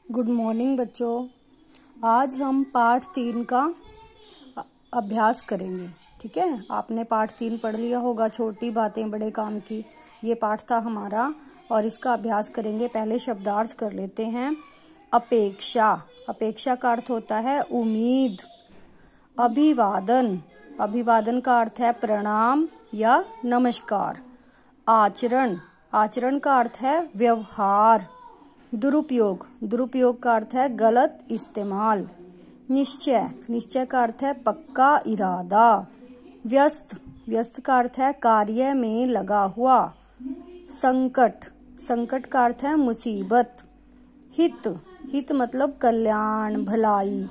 Good morning बच्चों। आज हम पाठ 3 का अभ्यास करेंगे। ठीक है, आपने पाठ 3 पढ़ लिया होगा, छोटी बातें बड़े काम की। ये पाठ था हमारा और इसका अभ्यास करेंगे। पहले शब्दार्थ कर लेते हैं। अपेक्षा, अपेक्षा का अर्थ होता है उम्मीद। अभिवादन, अभिवादन का अर्थ है प्रणाम या नमस्कार। आचरण, आचरण का अर्थ है व्यवहार। दुरुपयोग, दुरुपयोग का अर्थ है गलत इस्तेमाल। निश्चय, निश्चय का अर्थ है पक्का इरादा। व्यस्त, व्यस्त का अर्थ है कार्य में लगा हुआ। संकट, संकट का अर्थ है मुसीबत। हित, हित मतलब कल्याण, भलाई।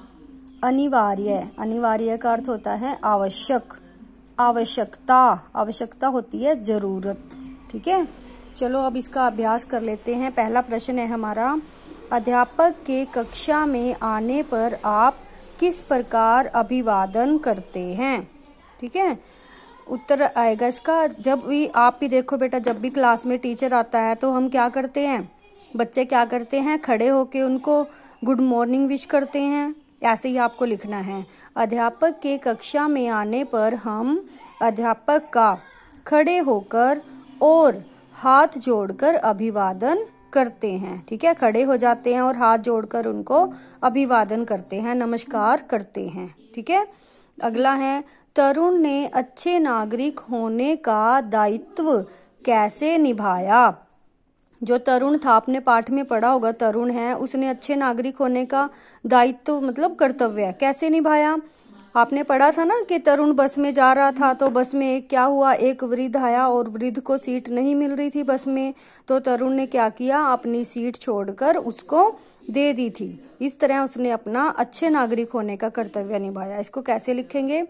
अनिवार्य, अनिवार्य का अर्थ होता है आवश्यक। आवश्यकता, आवश्यकता होती है जरूरत। ठीक है, चलो अब इसका अभ्यास कर लेते हैं। पहला प्रश्न है हमारा, अध्यापक के कक्षा में आने पर आप किस प्रकार अभिवादन करते हैं। ठीक है, उत्तर आएगा इसका, जब भी आप भी देखो बेटा, जब भी क्लास में टीचर आता है तो हम क्या करते हैं, बच्चे क्या करते हैं, खड़े होके उनको गुड मॉर्निंग विश करते हैं। ऐसे ही आपको लिखना है। अध्यापक के कक्षा में आने पर हम अध्यापक का खड़े होकर और हाथ जोड़कर अभिवादन करते हैं। ठीक है, खड़े हो जाते हैं और हाथ जोड़कर उनको अभिवादन करते हैं, नमस्कार करते हैं। ठीक है, अगला है, तरुण ने अच्छे नागरिक होने का दायित्व कैसे निभाया। जो तरुण था, आपने पाठ में पढ़ा होगा, तरुण है, उसने अच्छे नागरिक होने का दायित्व मतलब कर्तव्य कैसे निभाया। आपने पढ़ा था ना कि तरुण बस में जा रहा था तो बस में क्या हुआ, एक वृद्ध आया और वृद्ध को सीट नहीं मिल रही थी बस में, तो तरुण ने क्या किया, अपनी सीट छोड़कर उसको दे दी थी। इस तरह उसने अपना अच्छे नागरिक होने का कर्तव्य निभाया। इसको कैसे लिखेंगे,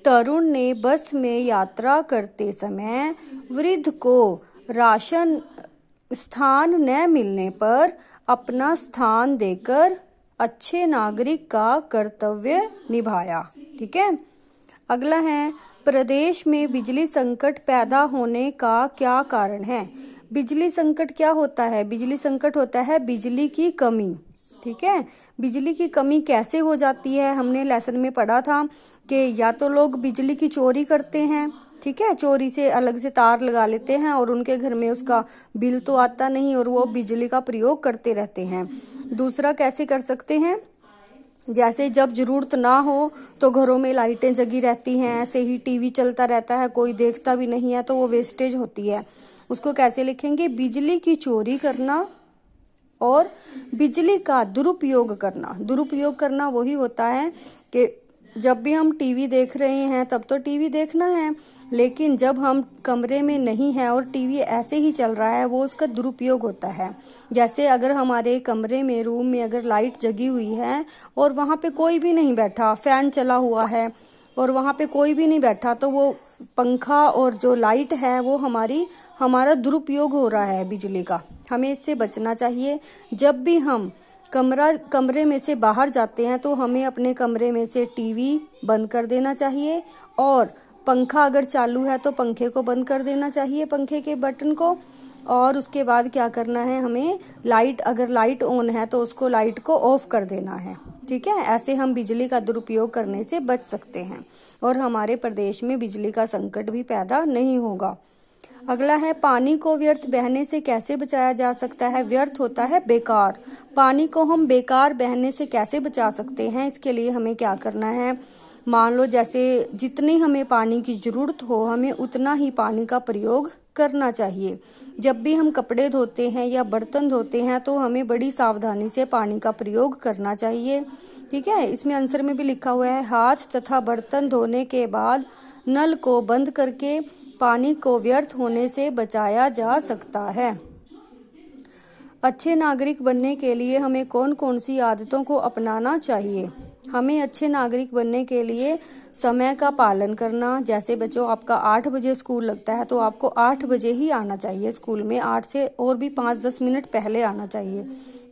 तरुण ने बस में यात्रा करते समय वृद्ध को राशन स्थान न मिलने पर अपना स्थान देकर अच्छे नागरिक का कर्तव्य निभाया। ठीक है, अगला है, प्रदेश में बिजली संकट पैदा होने का क्या कारण है। बिजली संकट क्या होता है, बिजली संकट होता है बिजली की कमी। ठीक है, बिजली की कमी कैसे हो जाती है, हमने लेसन में पढ़ा था कि या तो लोग बिजली की चोरी करते हैं। ठीक है, चोरी से अलग से तार लगा लेते हैं और उनके घर में उसका बिल तो आता नहीं और वो बिजली का प्रयोग करते रहते हैं। दूसरा कैसे कर सकते हैं, जैसे जब जरूरत ना हो तो घरों में लाइटें जगी रहती हैं, ऐसे ही टीवी चलता रहता है, कोई देखता भी नहीं है तो वो वेस्टेज होती है। उसको कैसे लिखेंगे, बिजली की चोरी करना और बिजली का दुरुपयोग करना। दुरुपयोग करना वही होता है कि जब भी हम टीवी देख रहे हैं तब तो टीवी देखना है, लेकिन जब हम कमरे में नहीं है और टीवी ऐसे ही चल रहा है, वो उसका दुरुपयोग होता है। जैसे अगर हमारे कमरे में, रूम में अगर लाइट जगी हुई है और वहां पे कोई भी नहीं बैठा, फैन चला हुआ है और वहां पे कोई भी नहीं बैठा, तो वो पंखा और जो लाइट है वो हमारा दुरुपयोग हो रहा है बिजली का। हमें इससे बचना चाहिए। जब भी हम कमरे में से बाहर जाते हैं तो हमें अपने कमरे में से टीवी बंद कर देना चाहिए और पंखा अगर चालू है तो पंखे को बंद कर देना चाहिए, पंखे के बटन को। और उसके बाद क्या करना है, हमें अगर लाइट ऑन है तो उसको लाइट को ऑफ कर देना है। ठीक है, ऐसे हम बिजली का दुरुपयोग करने से बच सकते हैं और हमारे प्रदेश में बिजली का संकट भी पैदा नहीं होगा। अगला है, पानी को व्यर्थ बहने से कैसे बचाया जा सकता है। व्यर्थ होता है बेकार, पानी को हम बेकार बहने से कैसे बचा सकते हैं, इसके लिए हमें क्या करना है, मान लो जैसे जितनी हमें पानी की जरूरत हो हमें उतना ही पानी का प्रयोग करना चाहिए। जब भी हम कपड़े धोते हैं या बर्तन धोते हैं तो हमें बड़ी सावधानी से पानी का प्रयोग करना चाहिए। ठीक है, इसमें आंसर में भी लिखा हुआ है, हाथ तथा बर्तन धोने के बाद नल को बंद करके पानी को व्यर्थ होने से बचाया जा सकता है। अच्छे नागरिक बनने के लिए हमें कौन कौन सी आदतों को अपनाना चाहिए। हमें अच्छे नागरिक बनने के लिए समय का पालन करना। जैसे बच्चों, आपका 8 बजे स्कूल लगता है तो आपको 8 बजे ही आना चाहिए स्कूल में, 8 से और भी 5-10 मिनट पहले आना चाहिए।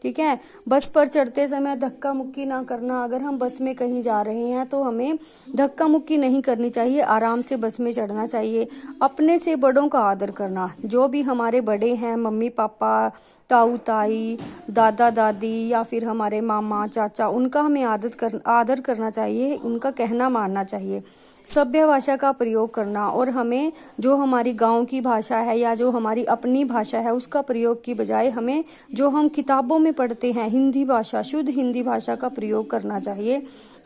ठीक है, बस पर चढ़ते समय धक्का मुक्की ना करना। अगर हम बस में कहीं जा रहे हैं तो हमें धक्का मुक्की नहीं करनी चाहिए, आराम से बस में चढ़ना चाहिए। अपने से बड़ों का आदर करना, जो भी हमारे बड़े हैं, मम्मी पापा ताऊ ताई, दादा दादी या फिर हमारे मामा चाचा, उनका हमें आदर करना चाहिए, उनका कहना मानना चाहिए। सभ्य भाषा का प्रयोग करना, और हमें जो हमारी गांव की भाषा है या जो हमारी अपनी भाषा है उसका प्रयोग की बजाय हमें जो हम किताबों में पढ़ते हैं हिंदी भाषा, शुद्ध हिंदी भाषा का प्रयोग करना चाहिए।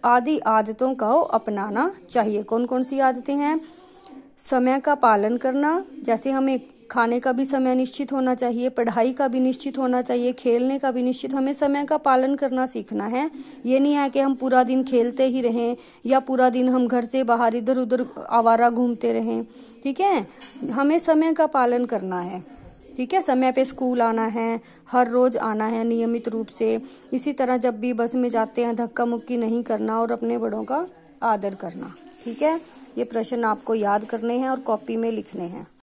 आदि आदतों को अपनाना चाहिए। कौन कौन सी आदतें हैं? समय का पालन करना, जैसे हमें खाने का भी समय निश्चित होना चाहिए, पढ़ाई का भी निश्चित होना चाहिए, खेलने का भी निश्चित, हमें समय का पालन करना सीखना है। ये नहीं है कि हम पूरा दिन खेलते ही रहें या पूरा दिन हम घर से बाहर इधर उधर आवारा घूमते रहें। ठीक है, हमें समय का पालन करना है। ठीक है, समय पे स्कूल आना है, हर रोज आना है नियमित रूप से। इसी तरह जब भी बस में जाते हैं धक्का मुक्की नहीं करना और अपने बड़ों का आदर करना। ठीक है, ये प्रश्न आपको याद करने हैं और कॉपी में लिखने हैं।